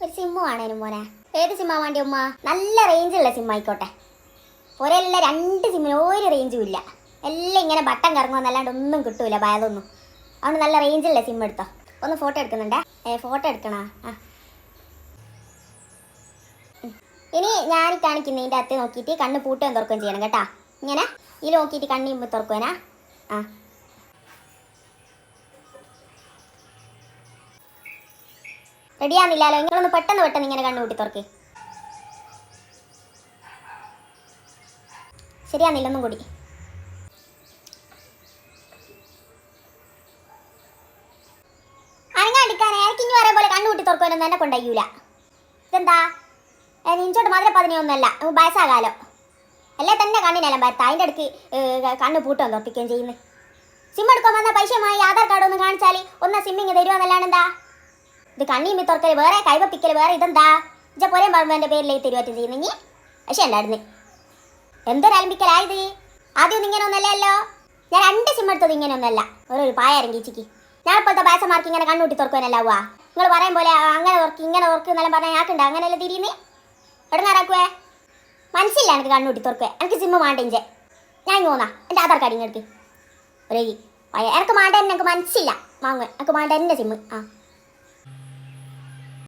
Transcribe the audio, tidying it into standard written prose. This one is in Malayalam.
ഒരു സിമ്മ് വേണേനും മോനെ. ഏത് സിമ്മാ വേണ്ടി ഉമ്മ? നല്ല റേഞ്ചുള്ള സിം ആയിക്കോട്ടെ. ഒരെല്ലാം 2 സിമ്മിന് ഒരു റേഞ്ചും ഇല്ല. എല്ലാം ഇങ്ങനെ ബട്ടൺ കറങ്ങുമെന്നല്ലാണ്ട് ഒന്നും കിട്ടൂല ഭയതൊന്നും. അതുകൊണ്ട് നല്ല റേഞ്ചുള്ള സിം എടുത്തോ. ഒന്ന് ഫോട്ടോ എടുക്കുന്നുണ്ടേ. ഫോട്ടോ എടുക്കണോ? ആ ഇനി ഞാൻ കാണിക്കുന്നതിൻ്റെ അകത്ത് നോക്കിയിട്ട് കണ്ണ് പൂട്ടുകയും തുറക്കുകയും ചെയ്യണം കേട്ടാ. ഇങ്ങനെ ഇതിൽ നോക്കിയിട്ട് കണ്ണിമ്പ് തുറക്കുവാനാ. ആ റെഡിയാകുന്നില്ലല്ലോ. നിങ്ങളൊന്ന് പെട്ടെന്ന് പെട്ടെന്ന് ഇങ്ങനെ കണ്ണു കൂട്ടി തുറക്കേ. ശരിയാന്നില്ല, ഒന്നും കൂടി. അനങ്ങാണ്ടിക്കാനെ ഇനി വേറെ പോലെ കണ്ണു കൂട്ടി തുറക്കുവാനൊന്നും എന്നെ കൊണ്ടയ്യൂല. ഇതെന്താ ഇഞ്ചോട്ട് മധുര പതിനൊന്നല്ല, വയസ്സാകാലോ. അല്ലേ തന്നെ കണ്ണിനെല്ലാം പരത്ത. അതിൻ്റെ അടുക്ക് കണ്ണ് പൂട്ടുകയും തുറപ്പിക്കുകയും ചെയ്യുന്നത്. സിം എടുക്കാൻ വന്ന പൈസയുമായി ആധാർ കാർഡ് ഒന്ന് കാണിച്ചാൽ ഒന്ന് സിമ്മിങ് തരുവാന്നല്ലാണ്ട് എന്താ ഇത്? കണ്ണിമ്പി തുറക്കൽ വേറെ, കൈവപ്പിക്കൽ വേറെ. ഇതെന്താ ഇജ പോരേം പറമ്പൻ്റെ പേരിലേക്ക് തരുവാറ്റം ചെയ്യുന്നെങ്കിൽ പക്ഷേ ഉണ്ടായിരുന്നു. എന്തൊരലമ്പിക്കലായത്? ആദ്യം ഒന്നും ഇങ്ങനെ ഒന്നല്ലല്ലോ. ഞാൻ 2 സിം എടുത്തത് ഇങ്ങനെ ഒന്നല്ല. ഒരു പായാരങ്കിച്ചിക്ക് ഞാൻ ഇപ്പോഴത്തെ ബാസമാർക്ക് ഇങ്ങനെ കണ്ണൂട്ടി തുറക്കുവാനല്ലാവുക. നിങ്ങൾ പറയും പോലെ അങ്ങനെ തുറക്കി ഇങ്ങനെ തുറക്കും എന്നെല്ലാം പറഞ്ഞാൽ ഞാക്കുണ്ടോ അങ്ങനെയല്ല തിരിയുന്നേ? എവിടെന്നാറാക്കുവേ? മനസ്സില്ല എനിക്ക് കണ്ണൂട്ടി തുറക്കുവേ. എനിക്ക് സിമ്മ് മാണ്ടേഞ്ചെ. ഞാൻ ഇങ്ങ് പോന്നാ എൻ്റെ ആധാർ കാർഡ് ഇങ്ങെടുക്ക്. ഒരു എനിക്ക് മാണ്ട തന്നെ, എനിക്ക് മനസ്സില്ല വാങ്ങുവേ. എനിക്ക് മാണ്ട എൻ്റെ സിമ്മ്. ആ